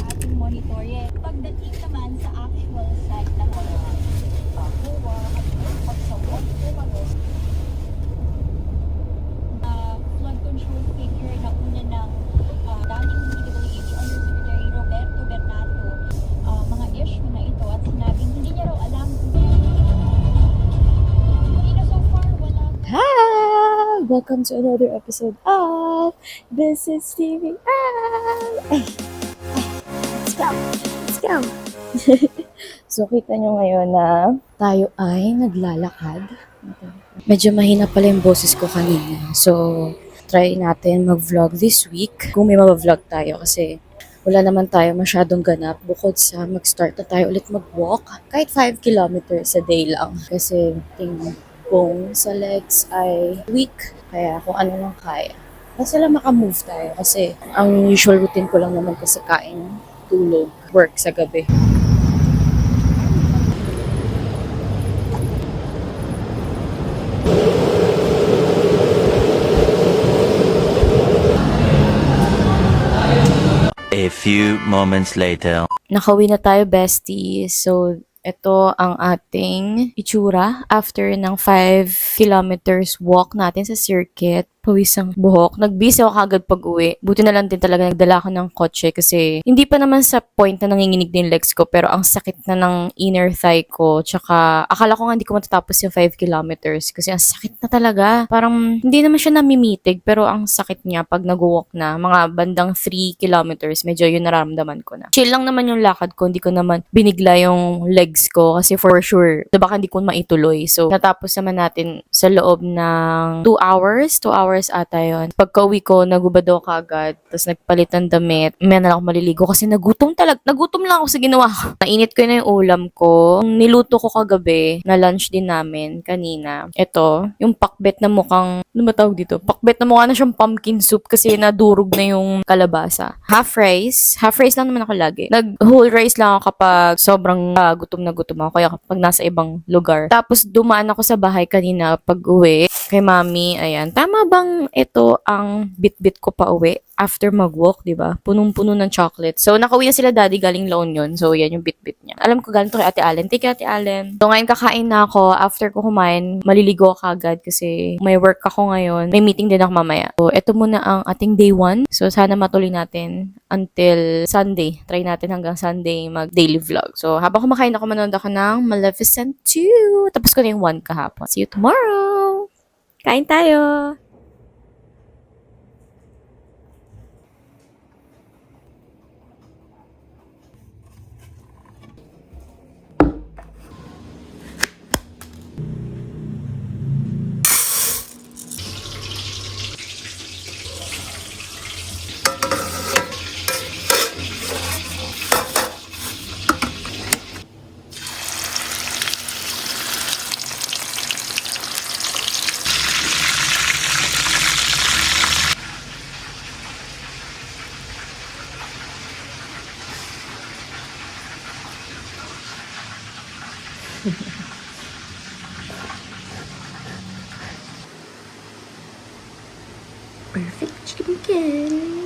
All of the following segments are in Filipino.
Ating monitor yan. Pagdating naman sa actual site ng mga kuwa at pag sa walk ko flood control figure na una ng dating DPWH Undersecretary Roberto Bernardo, mga issue na ito at sinabing hindi niya raw alam kung kanina so far wala. Hi! Welcome to another episode of This is TV. Let's go! Let's go! So, kita nyo ngayon na tayo ay naglalakad. Medyo mahina pala yung boses ko kanina. So, try natin mag-vlog this week. Kung may mag-vlog tayo kasi wala naman tayo masyadong ganap bukod sa mag-start na tayo ulit mag-walk. Kahit 5 kilometers a day lang. Kasi tingnan kung sa legs ay weak, kaya kung ano lang kaya. Basta lang makamove tayo kasi ang usual routine ko lang naman kasi kain, tulog, work sa gabi. A few moments later. Nakauwi na tayo, besties. So, ito ang ating itsura after ng 5 kilometers walk natin sa circuit. Pawis ang buhok. Nagbisi ako kagad pag uwi. Buti na lang din talaga nagdala ako ng kotse kasi hindi pa naman sa point na nanginginig din legs ko pero ang sakit na ng inner thigh ko. Tsaka akala ko nga hindi ko matatapos yung 5 kilometers kasi ang sakit na talaga. Parang hindi naman siya namimitig pero ang sakit niya pag nag-walk na. Mga bandang 3 kilometers, medyo yun nararamdaman ko na. Chill lang naman yung lakad ko. Hindi ko naman binigla yung legs ko kasi for sure, baka hindi ko maituloy. So, natapos naman natin sa loob ng 2 hours. 2 hours ata yun. Pagka-uwi ko, nagubad ako kagad. Tapos nagpalit ng damit. May na ako maliligo kasi nagutom lang ako sa ginawa ko. Nainit ko na yung ulam ko. Niluto ko kagabi na lunch din namin kanina. Ito, yung pakbet na mukhang, ano ba tawag dito? Pakbet na mukha na siyang pumpkin soup kasi nadurog na yung kalabasa. Half rice lang naman ako lagi. Nag-whole rice lang ako kapag sobrang gutom na gutom ako. Kaya kapag nasa ibang lugar. Tapos dumaan ako sa bahay kanina pag uwi kay mami. Ayan. Tama bang ito ang bit-bit ko pa uwi after mag-walk, di ba? Punong-puno ng chocolate. So, nakauwi na sila daddy galing La Union. So, yan yung bit-bit niya. Alam ko galing to kay Ate Allen. Thank you, Ate Allen. So, ngayon kakain na ako. After ko kumain, maliligo ako agad kasi may work ako ngayon. May meeting din ako mamaya. So, ito muna ang ating day 1. So, sana matuloy natin until Sunday. Try natin hanggang Sunday mag-daily vlog. So, habang kumakain ako, manood ako ng Maleficent 2. Tapos ko na yung 1 kahapon. See you tomorrow! Kain tayo! Perfect chicken.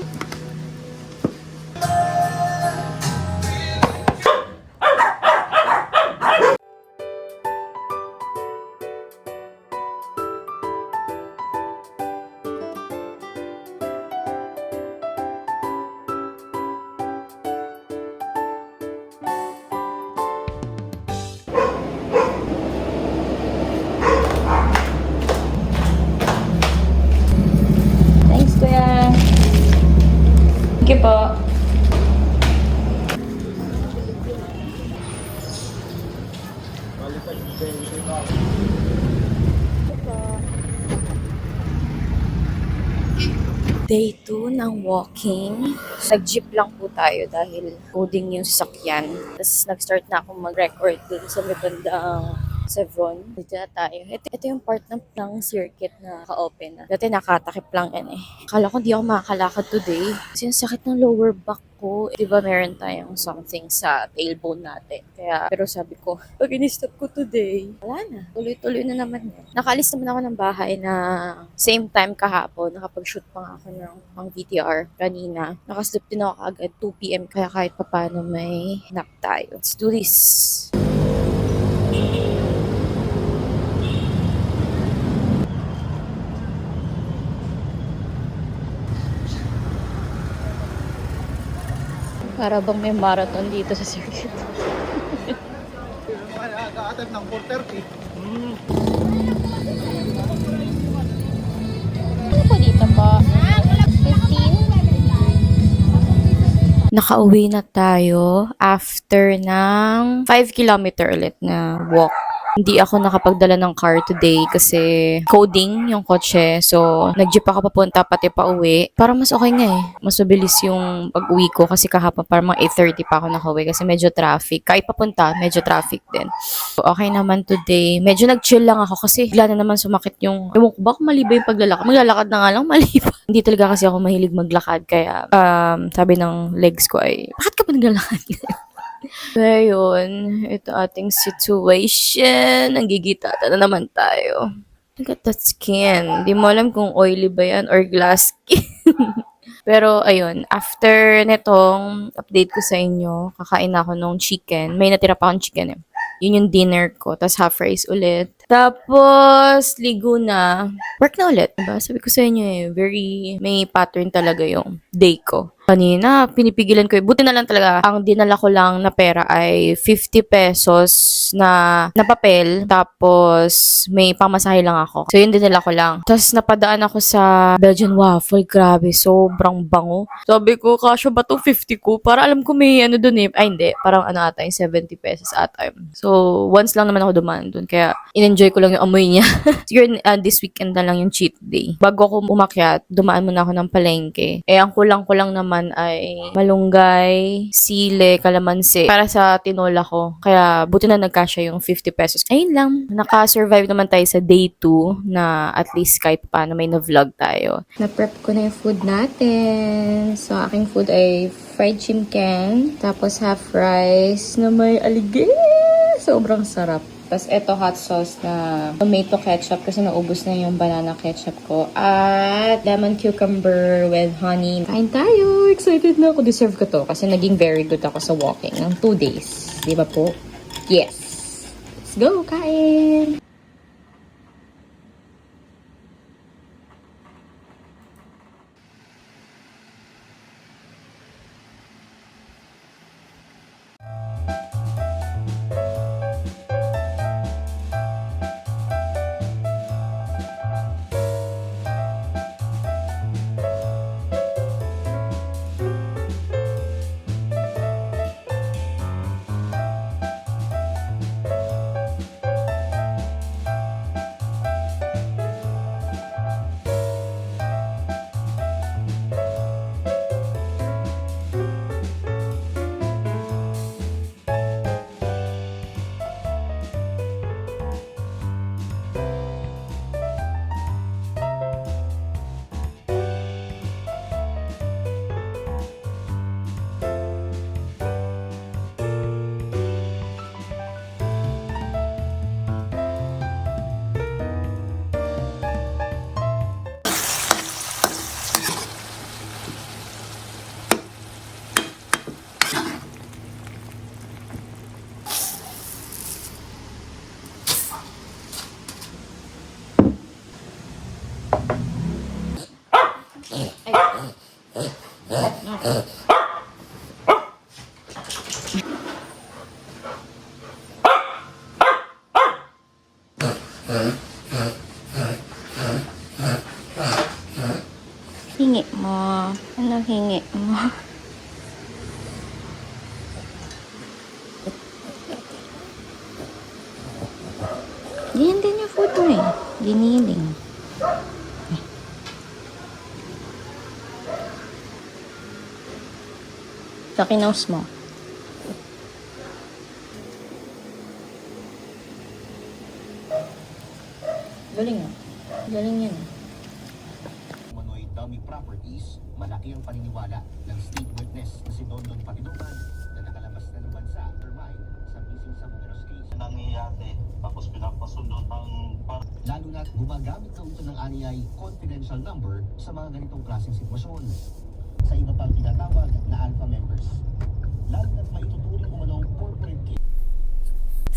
Thanks, Kuya. Thank you po. Day 2 ng walking. Nag-jeep lang po tayo dahil coding yung sasakyan. Tapos nag-start na ako mag-record dun sa may bandang Sevron. Dito na tayo. Ito yung part ng circuit na ka-open na. Dati nakatakip lang yan eh. Akala ko di ako makakalakad today. Kasi ang sakit ng lower back ko. di ba meron tayong something sa tailbone natin. Kaya, pero sabi ko, pag in-stop ko today, wala na. Tuloy-tuloy na naman yun. Nakaalis naman ako ng bahay na same time kahapon. Nakapag-shoot pa nga ako ng pang VTR kanina. Nakasleep din ako agad 2 p.m. Kaya kahit papano may nap tayo. Let's do this. Para bang may marathon dito sa circuit. Nag-a-attend ng 4:30. Ano po dito po? 15? Nakauwi na tayo after ng 5 kilometer ulit na walk. Hindi ako nakapagdala ng car today kasi coding yung kotse. So, nag-jeep ako papunta pati pa uwi. Para mas okay nga eh. Mas mabilis yung pag-uwi ko kasi kahapon parang mga 8:30 pa ako nakauwi kasi medyo traffic. Kahit papunta, medyo traffic din. So, okay naman today. Medyo nag-chill lang ako kasi bigla na naman sumakit yung... Ewan ko ba kung mali ba yung paglalakad? Maglalakad na nga lang, mali pa. Hindi talaga kasi ako mahilig maglakad. Kaya, sabi ng legs ko ay, bakit ka pa naglalakad? Pero yun, ito ating situation. Nanggigitata na naman tayo. Look at that skin. Di mo alam kung oily ba yan or glass skin. Pero ayun, after netong update ko sa inyo, kakain na ako nung chicken. May natira pa akong chicken eh. Yun yung dinner ko. Tapos half rice ulit. Tapos, ligo na. Work na ulit. Diba? Sabi ko sa inyo eh, may pattern talaga yung day ko. Kanina, pinipigilan ko eh. Buti na lang talaga, ang dinala ko lang na pera ay 50 pesos na papel. Tapos, may pamasahe lang ako. So, yun dinala ko lang. Tapos, napadaan ako sa Belgian waffle. Grabe, sobrang bango. Sabi ko, kasya ba itong 50 ko? Para alam ko may ano dun eh. Ay, hindi. Parang ano ata yung 70 pesos ata yun. So, once lang naman ako dumaan dun. Kaya, in-enjoy ko lang yung amoy niya. Siguro, this weekend na lang yung cheat day. Bago ako umakyat, dumaan muna ako ng palengke. Eh, ang kulang-kulang naman ay malunggay, sile, kalamansi para sa tinola ko. Kaya buti na nagkasya yung 50 pesos. Ayun lang. Naka-survive naman tayo sa day 2 na at least kahit paano may na-vlog tayo. Na-prep ko na yung food natin. So, aking food ay fried chicken, tapos half rice na may aligay. Sobrang sarap. Tapos, eto hot sauce na tomato ketchup kasi naubos na yung banana ketchup ko. At lemon cucumber with honey. Kain tayo! Excited na ako. Deserve ko to kasi naging very good ako sa walking ng 2 days. Di ba po? Yes! Let's go! Kain! Hingi mo. Ano hingi mo? Ganyan din yung food mo eh. Giniling. Sa kinaus mo. Galing ah. Galing yan. Manoy dummy property. authorities, malaki ang paniniwala ng state witness na si Dondon Patidungan na nakalabas na ng bansa termine sa missing sa Mugueros case. Nangyayari, tapos pinapasundot ang Lalo na gumagamit na ito ng aniyay confidential number sa mga ganitong klaseng sitwasyon. Sa iba pang tinatawag na alpha members. Lalo na't maituturing umanong corporate case.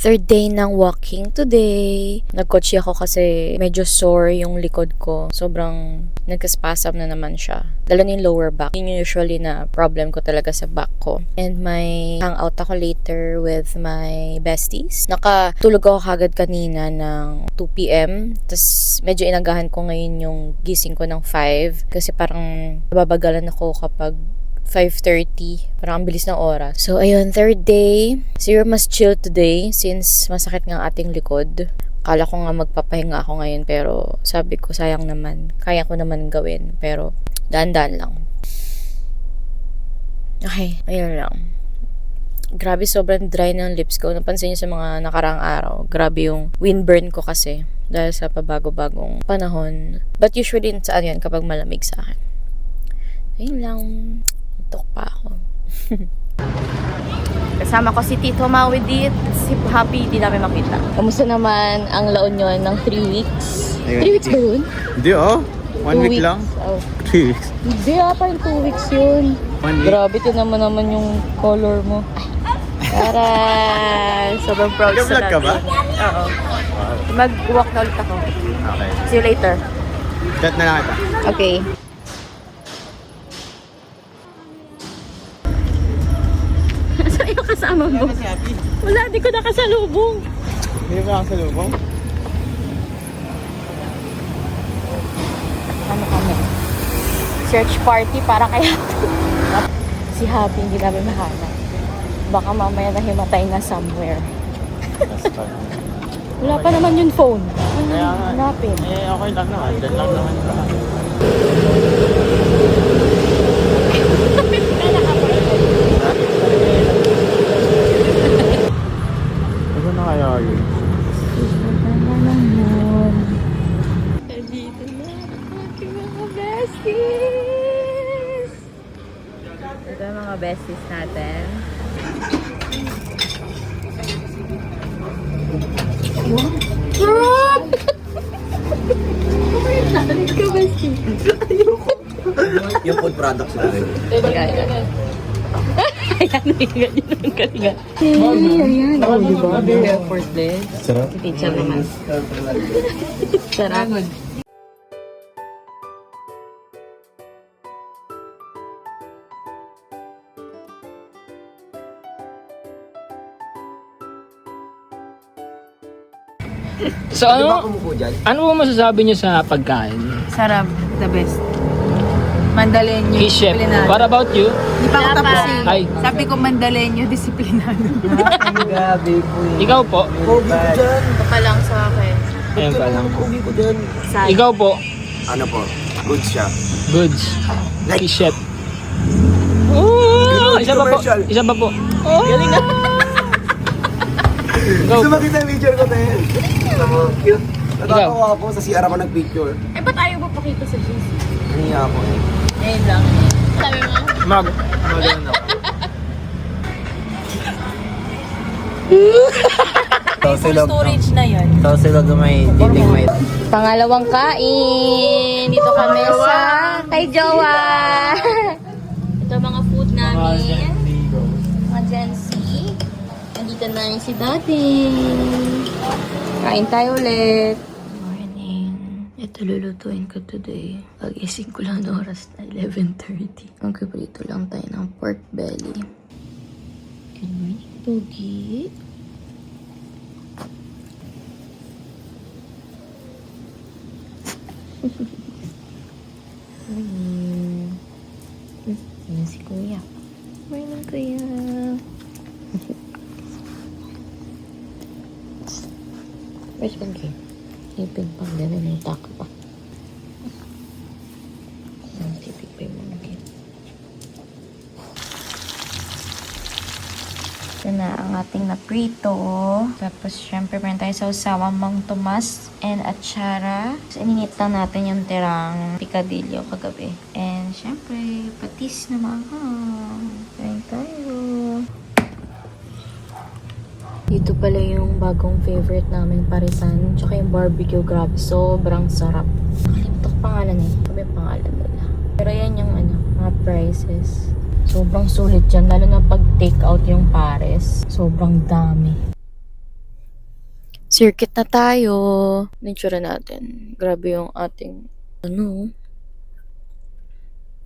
Third day ng walking today. Nagkotse ako kasi medyo sore yung likod ko. Sobrang nagkaspasm na naman siya. Lalo na yung lower back. Yun yung usually na problem ko talaga sa back ko. And may hangout ako later with my besties. Nakatulog ako kagad kanina ng 2 p.m. Tapos medyo inagahan ko ngayon yung gising ko ng 5. Kasi parang nababagalan ako kapag 5:30. Parang ang bilis ng oras. So, ayun, third day. Siguro mas chill today since masakit nga ang ating likod. Kala ko nga magpapahinga ako ngayon pero sabi ko sayang naman. Kaya ko naman gawin pero daan-daan lang. Okay, ayun lang. Grabe, sobrang dry ng lips ko. Napansin niyo sa mga nakaraang araw. Grabe yung windburn ko kasi dahil sa pabago-bagong panahon. But usually, saan yan kapag malamig sa akin. Ayun lang. Tok pa ako. Kasama ko si Tito Mawidit, si Happy, di namin makita. Kamusta naman ang La Union ng 3 weeks? 3 weeks ba yun? Hindi oh. 1 2 week lang. Oh. 3 weeks. Hindi parang 2 weeks yun. 1 week. Grabe, naman yung color mo. Para sobrang proud sa Nag-vlog ka ba? Oo. Mag-walk na ulit ako. Okay. See you later. Chat na lang kita. Okay. Saan yung kasama mo? Wala, di ko nakasalubong. Hindi ba ako sa lubong? Ano kami? Search party para kaya si Happy hindi namin mahanap. Baka mamaya nahimatay na somewhere. Wala pa naman yung phone. Kaya nga. Hanapin. Eh, okay lang naman. Diyan lang naman. Ano na kaya yun? Nandito na ang aking mga besties! Ito ang mga besties natin. Yung food products natin. Ayan, ganyan ang kalinga. Ayan, oh, diba? Very effortless. Sarap. Teacher naman. Sarap. So ano mo masasabi niyo sa pagkain? Sarap, the best. Mandaleño, Hey chef, disiplinado. what about you? Hindi pa ako tapos eh. Ay, Sabi ko Mandaleño, disiplinado. ikaw po. Pa lang sa akin. Ayan pa lang. Ikaw po. Ano po? Good siya. Goods. Hey chef. Oh, isa pa po. Isa pa po. Oh, galing na. Ikaw po. makita yung picture ko tayo. Alam mo, cute. Ikaw. ako sa CR ako nag-picture. Eh, ba't ayaw mo pakita sa GC? Hiniya ako eh. Ngayon lang. Sabi mo? Magano ako. Storage na yun. Silog may titig may Pangalawang kain. Dito kami sa kay Jowa. Ito mga food namin. Mga Gen Z. Nandito na rin si Daddy. Kain tayo ulit. Morning. Ito lulutuin ko today. Pag-ising ko lang na oras na 11:30. Magpiprito lang tayo ng pork belly. Good morning, Pogi. Morning. Ayan si Kuya. Morning, Kuya. Where's Pogi? Ipin pang gano'n yung taka pa. Ang tipid pa yung Pogi. Ito na ang ating naprito. Tapos, syempre, meron tayo sa usawang Mang Tomas and atsara. So, ininit lang natin yung tirang picadillo kagabi. And, syempre, patis na maanghang. Kain tayo. Dito pala yung bagong favorite namin parisan. Tsaka yung barbecue, grabe. Sobrang sarap. Nakalimutan ko pangalan eh. Kami pangalan nila. Pero yan yung mga prices. Sobrang sulit dyan. Lalo na pag take out yung pares. Sobrang dami. Circuit na tayo. Nature natin. Grabe yung ating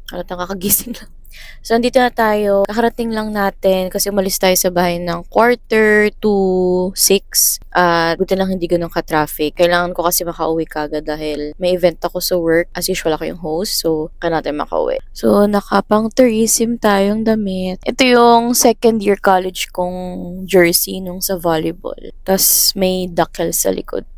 halatang kakagising lang. So, nandito na tayo. Kakarating lang natin kasi umalis tayo sa bahay ng 5:45. At buti lang hindi ganun ka-traffic. Kailangan ko kasi makauwi kagad dahil may event ako sa work. As usual, ako yung host. So, kailangan natin makauwi. So, nakapang tourism tayong damit. Ito yung second year college kong jersey nung sa volleyball. Tapos, may dakkel sa likod.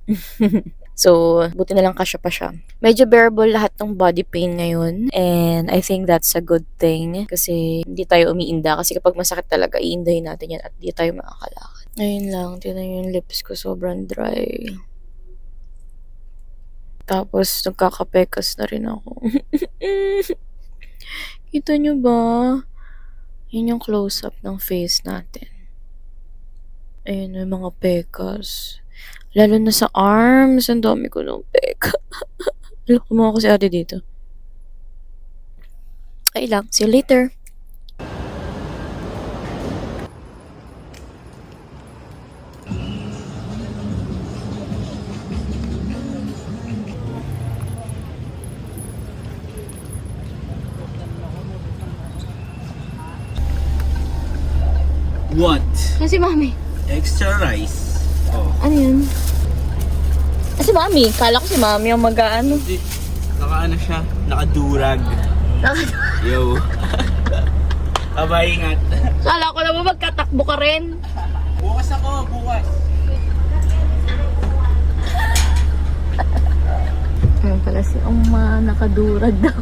So, buti na lang kasya pa siya. Medyo bearable lahat ng body pain ngayon. And I think that's a good thing. Kasi hindi tayo umiinda. Kasi kapag masakit talaga, iindahin natin yan at hindi tayo makakalakad. Ngayon lang, tignan yung lips ko sobrang dry. Tapos, nagkakapekas na rin ako. Kita nyo ba? Yun yung close-up ng face natin. Ayun yung mga pekas. Lalo na sa arms, ang dami ko ng peka. Alam ko mga kasi ate dito. Ay lang, see you later. What? Kasi mami. Extra rice. Oh. Ano yun? Si mami. Kala ko si mami yung mag-ano. Naka siya? Nakadurag. Yo. Abay, ingat. Kala ko naman magkatakbo ka rin. Bukas ako, bukas. Ayun pala si Oma, nakadurag daw.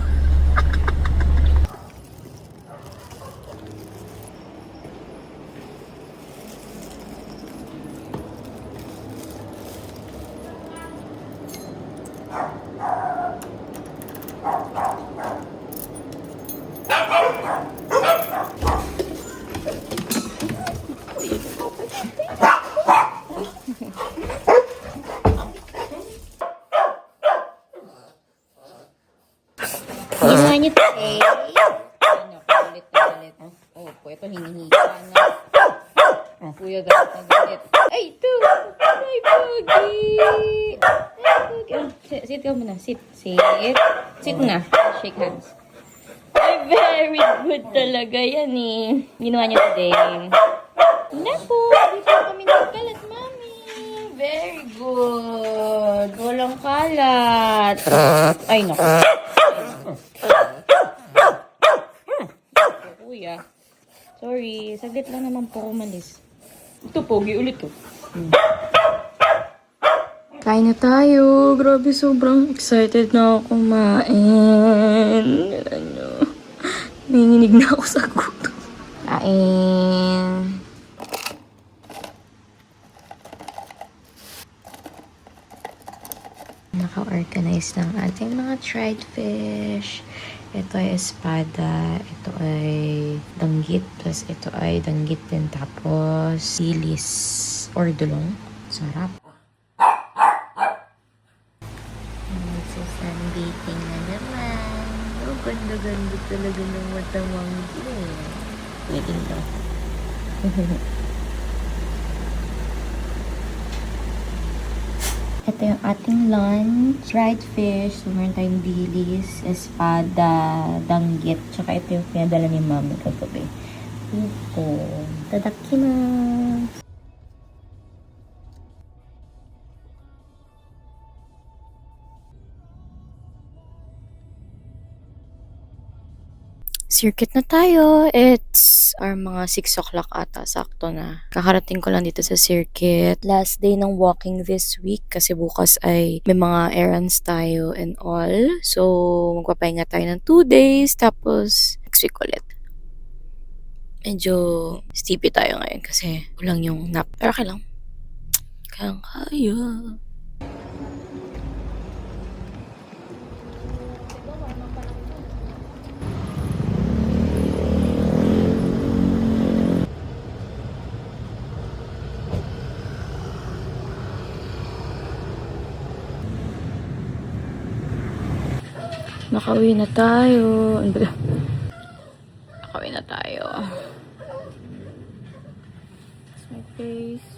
Ginawa niyo today. Ano, palit na galit. Oh, po, ito hinihiga na. Oh, kuya galit na galit. Ay, ito! Ay, Pogi! Ay, Pogi. Oh, sit ka muna. Sit. Sit na. Shake hands. Ay, very good talaga yan eh. Ginawa niyo today. Naku, dito kami nagkalat, mami. Very good. Walang kalat. Ay, naku. Kuya. Sorry. Saglit lang naman po umalis. Ito, Pogi. Ulit ko. Kain na tayo. Grabe, sobrang excited na ako kumain. Ano? Nanginginig na ako sa gutom. Kain. Naka-organize ng ating mga dried fish. Ito ay espada, ito ay danggit, plus ito ay danggit din, tapos silis or dulong. Sarap. Sunbathing na naman. Oh, ganda-ganda talaga ng matamang wedding daw. Ito yung ating lunch. Dried fish. So, meron tayong dilis, espada, danggit. Tsaka ito yung pinadala ni mami kagabi. Ito. Tadakimasu! Circuit na tayo. It's our mga 6 o'clock ata. Sakto na. Kakarating ko lang dito sa circuit. Last day ng walking this week kasi bukas ay may mga errands tayo and all. So, magpapahinga tayo ng 2 days. Tapos, next week ulit. Medyo sleepy tayo ngayon kasi kulang yung nap. Pero okay lang. Kaya. Nakauwi na tayo. Ano ba? Nakauwi na tayo. That's my face.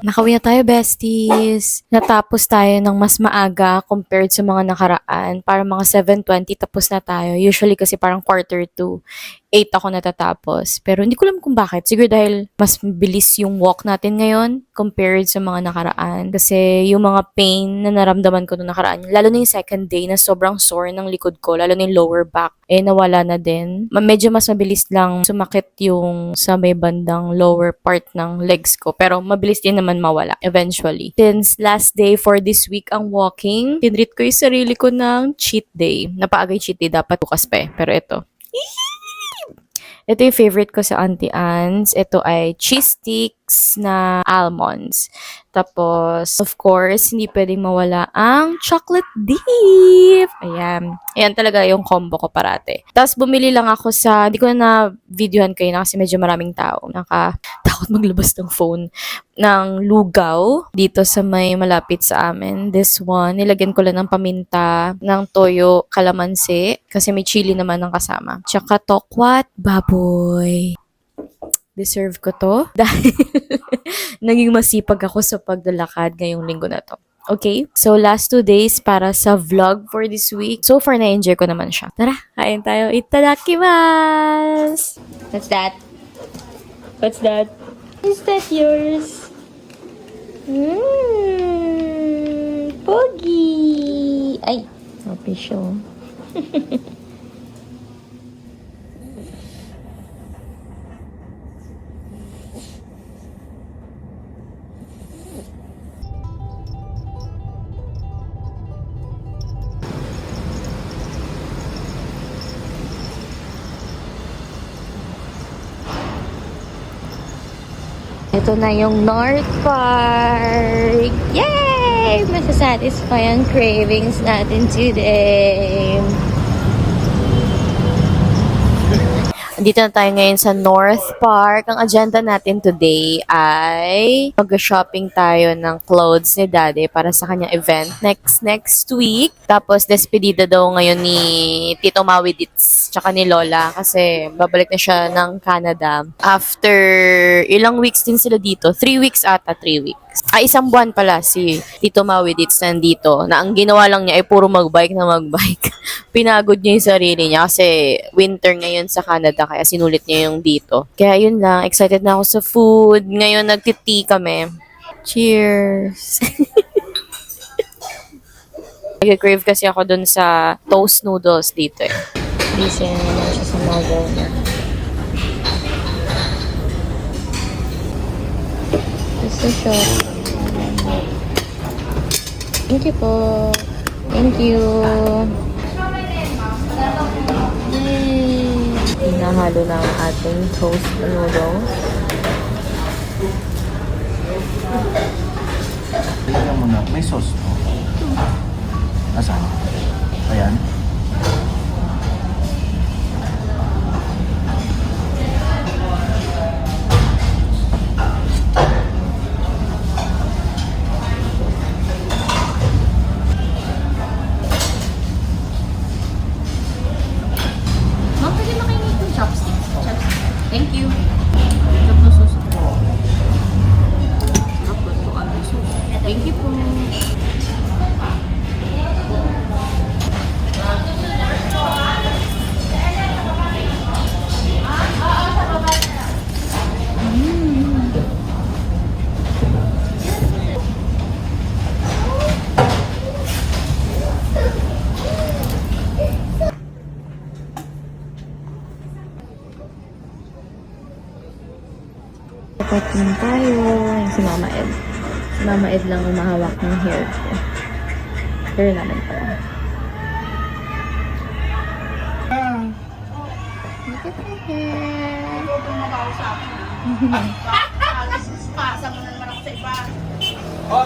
Nakauwi na tayo, besties. Natapos tayo ng mas maaga compared sa mga nakaraan. Para mga 7:20 tapos na tayo. Usually kasi parang 7:45, 8 ako natatapos. Pero hindi ko alam kung bakit. Siguro dahil mas bilis yung walk natin ngayon compared sa mga nakaraan. Kasi yung mga pain na naramdaman ko nung nakaraan, lalo na yung second day na sobrang sore ng likod ko, lalo na yung lower back, nawala na din. Medyo mas mabilis lang sumakit yung sa may bandang lower part ng legs ko. Pero mabilis din naman mawala eventually. Since last day for this week ang walking, tinreat ko yung sarili ko ng cheat day. Napaagay cheat day, dapat bukas pa eh. Pero ito. Ito yung favorite ko sa Auntie Anne's. Ito ay cheese sticks na almonds. Tapos, of course, hindi pwedeng mawala ang chocolate dip. Ayan. Ayan talaga yung combo ko parate. Tapos, bumili lang ako sa, hindi ko na videohan kayo na kasi medyo maraming tao. Nakatakot maglabas ng phone. Ng lugaw dito sa may malapit sa amin. This one, nilagyan ko lang ng paminta, ng toyo, kalamansi, kasi may chili naman ng kasama. Tsaka tokwat, baboy. Deserve ko to dahil naging masipag ako sa paglalakad ngayong linggo na to. Okay? So, last 2 days para sa vlog for this week. So far, na-enjoy ko naman siya. Tara, kain tayo. Itadakimasu! What's that? What's that? Is that yours? Pogi! Ay, official. Ito na yung North Park! Yay! Masasatisfy ang cravings natin today. Dito na tayo ngayon sa North Park. Ang agenda natin today ay mag-shopping tayo ng clothes ni Daddy para sa kanyang event next week. Tapos, despedida daw ngayon ni Tito Maui Dits tsaka ni Lola kasi babalik na siya ng Canada. After ilang weeks din sila dito. 3 weeks ata, 3 weeks. Isang buwan pala si Tito Maui Dits nandito na ang ginawa lang niya ay puro magbike na magbike. Pinagod niya yung sarili niya kasi winter ngayon sa Canada kaya sinulit niya yung dito. Kaya yun lang, excited na ako sa food. Ngayon nagti-tea kami. Cheers! Nag-crave kasi ako dun sa toast noodles dito eh. Listen naman siya sa novel niya. Gusto siya. Thank you po. Thank you. Hinahalo na ang ating toast noodles. Tingnan mo na, may sauce no? Nasaan? Ayan. Ma'am, pwede makinig ng chopsticks. Thank you. Tapos sauce po. Tapos po ang sauce. Thank you po. Dapat lang tayo. Yung si Mama Ed. Si Mama Ed lang umahawak ng hair ko. Hair namin pala. Look at my hair.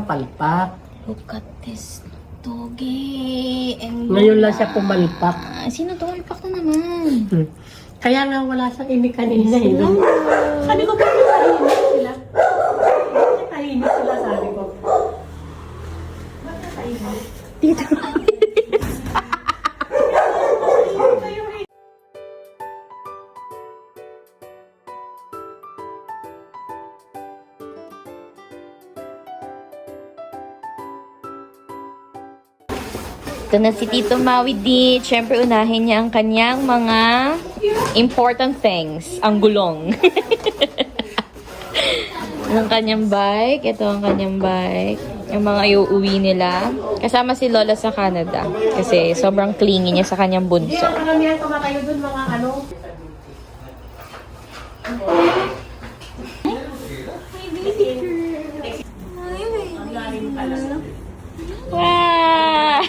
Palpak. Look at this toge. And Ngayon lang siya pumalpak. Sino tumalpak na naman? Kaya nga wala siyang ini kanina. Sabi ko, bakit tahimik sila? Bakit tahimik sila, sabi ko. Bakit tahimik? Dito. Ito na si Tito Maui D. Siyempre, unahin niya ang kanyang mga important things. Ang gulong. Ang kanyang bike. Ito ang kanyang bike. Yung mga iuwi nila. Kasama si Lola sa Canada. Kasi sobrang clingy niya sa kanyang bunso. Karamihan kumakayo dun mga ano. Wow!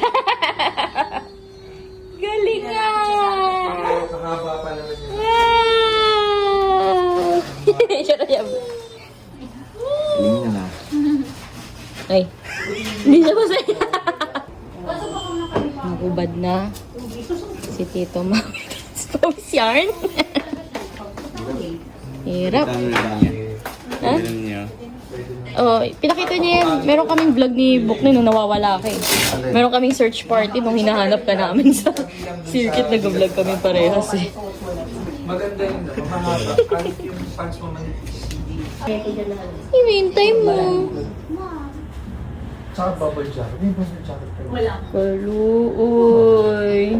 Galing nga! Wow! Siya na yan. Galing na na. Ay, hindi siya masaya. Nakubad na si Tito Maui. Pawis yarn. Hirap. Ha? Oh, pinakita niya yan. Meron kaming vlog ni Bukne nung nawawala ka eh. Meron kaming search party nung hinahanap ka namin sa circuit. Nag-vlog kami parehas eh. Maganda yun. Mamahaba. Kahit yung pants mo man Hintay mo. Tsaka bubble jacket. May bubble jacket ka. Kaluoy.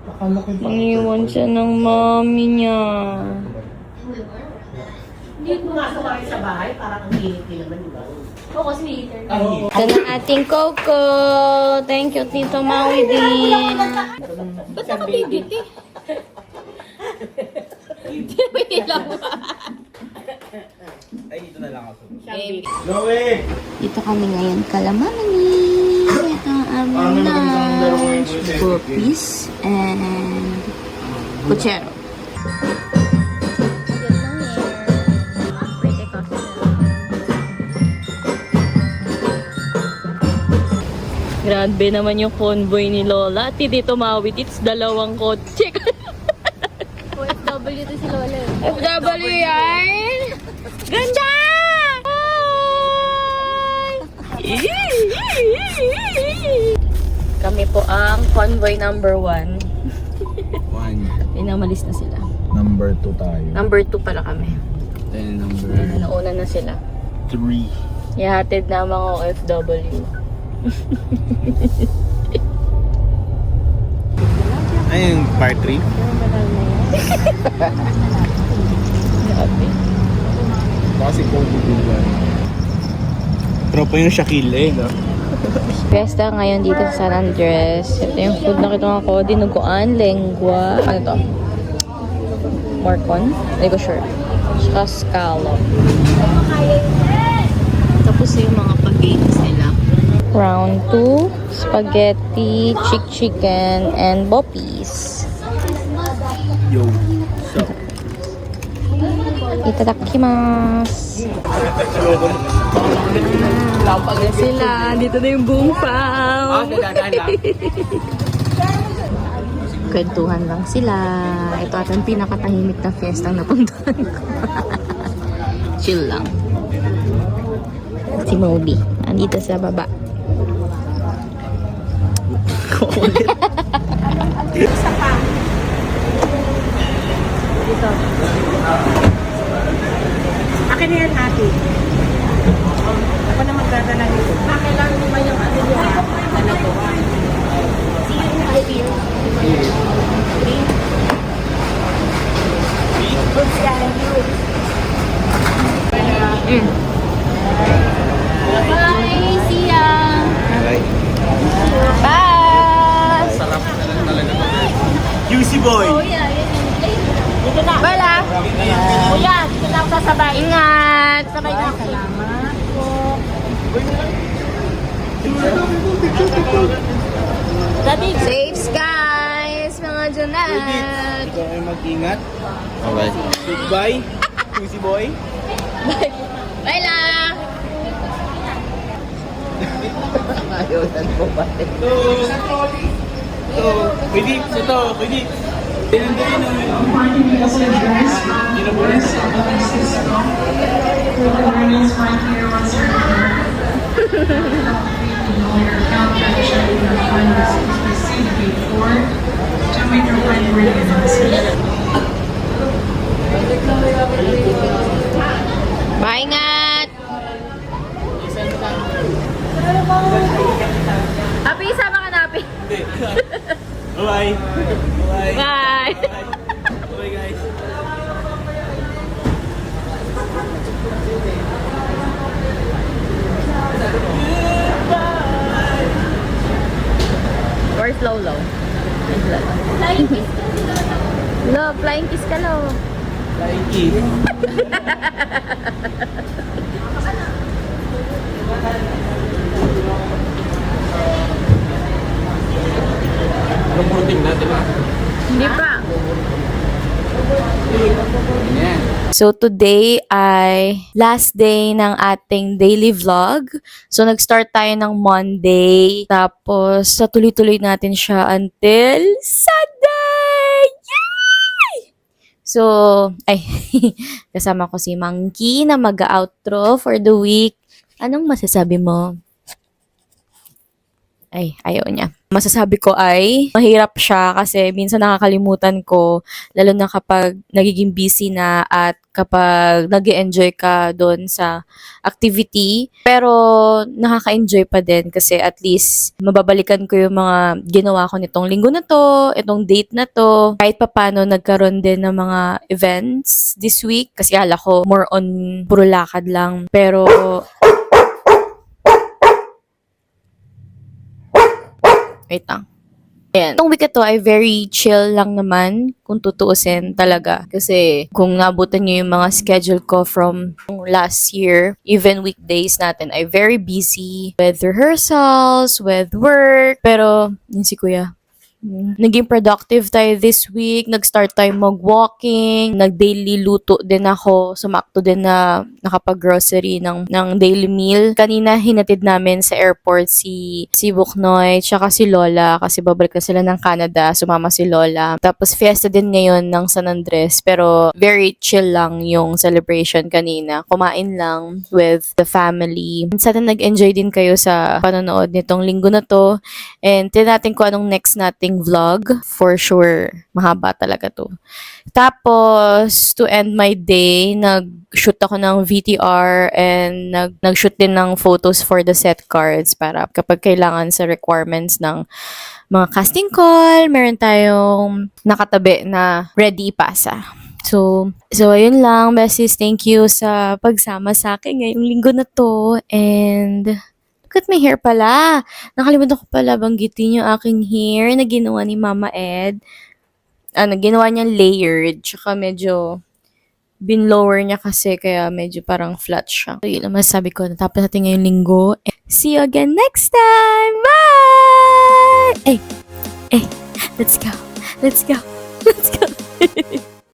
Akala ko Mangiwan siya ng mami niya. Hindi pumasok kayo sa bahay, parang ang init naman, di ba? Ito na ating Coco. Thank you, Tito Maui din. Ba't nakabigit eh? Ay, dito na lang ako. Chloe! Dito kami ngayon kala Mami. Ito ang aming lunch. Burpees and puchero. Grabe naman yung convoy ni Lola. At Tito Maui, it's dalawang kotse. OFW to si Lola. FW yan! Ganda! Kami po ang convoy number 1. 1. Pinamalis na sila. Number 2 tayo. Number 2 pala kami. Then number Ayan, nauna na sila. 3. Ihatid na ang mga OFW. Ayun, part 3. Grabe. Kasi Kobe Dugan. Tropa yung Shaquille eh, no? Fiesta ngayon dito sa San Andres. Ito yung food na kita ko. Dinuguan, lengua. Ano to? Morcon? Hindi ko sure. Saka scallop. Tapos yung mga pag-games nila. Round 2, spaghetti, chicken, and boppies. Yo. Itadakimasu. Lapag na sila. Dito na yung buong fam. Kwentuhan lang sila. Ito at ang pinakatahimik na fiesta na puntahan ko. Chill lang. Si Moby. Andito sa baba. Dito. Akin na yan, ate. Ako na magdadala nito. Kailangan mo ba yung ano niya? Dala ko. Bye! See ya! Alright. Bye! Sarap na lang talaga. Juicy boy! Dito na. Bala! Kuya, dito na ako sasabay. Ingat! Sabay na. Salamat po. Safe skies, mga Jonat! mag-ingat. Bye-bye. Goodbye. Pussy boy. Bye lang! Pwede. Ito. Pwede. Maingat! Happy, sama ka na, Happy. Bye-bye. Bye-bye. Bye! Bye-bye, guys. Or slow, low. Flying kiss ka. Low, flying kiss ka, low. Flying kiss. Hindi pa. So today ay last day ng ating daily vlog. So nag-start tayo ng Monday. Tapos tuloy-tuloy natin siya until Sunday! Yay! So, ay, kasama ko si Monkey na mag-outro for the week. Anong masasabi mo? Ay, ayaw niya. Masasabi ko ay mahirap siya kasi minsan nakakalimutan ko, lalo na kapag nagiging busy na at kapag nag-enjoy ka doon sa activity. Pero nakaka-enjoy pa din kasi at least mababalikan ko yung mga ginawa ko nitong linggo na to, itong date na to. Kahit papano nagkaroon din ng mga events this week kasi akala ko more on puro lakad lang. Pero wait lang. Ayan. Itong week ito ay very chill lang naman, kung tutuusin talaga. Kasi kung nabutan nyo yung mga schedule ko from last year, even weekdays natin ay very busy with rehearsals, with work. Pero, yun si Kuya. Naging productive tayo this week. Nag-start tayo mag-walking. Nag-daily luto din ako. Sumakto din na nakapag-grocery ng daily meal. Kanina hinatid namin sa airport si Buknoy tsaka si Lola kasi babalik na sila ng Canada. Sumama si Lola. Tapos fiesta din ngayon ng San Andres. Pero very chill lang yung celebration kanina. Kumain lang with the family. Sana nag-enjoy din kayo sa panonood nitong linggo na to. And tinatin ko anong next nating vlog. For sure, mahaba talaga to. Tapos, to end my day, nag-shoot ako ng VTR and nag-shoot din ng photos for the set cards para kapag kailangan sa requirements ng mga casting call, meron tayong nakatabi na ready ipasa. So ayun lang, besties. Thank you sa pagsama sa akin ngayong linggo na to. And look at my hair pala. Nakalimutan ko pala banggitin yung aking hair na ginawa ni Mama Ed. Ginawa niya layered. Tsaka medyo bin-lower niya kasi kaya medyo parang flat siya. So yun lang masasabi ko. Natapos natin ngayong linggo. See you again next time! Bye! Hey! Let's go! Let's go! Let's go!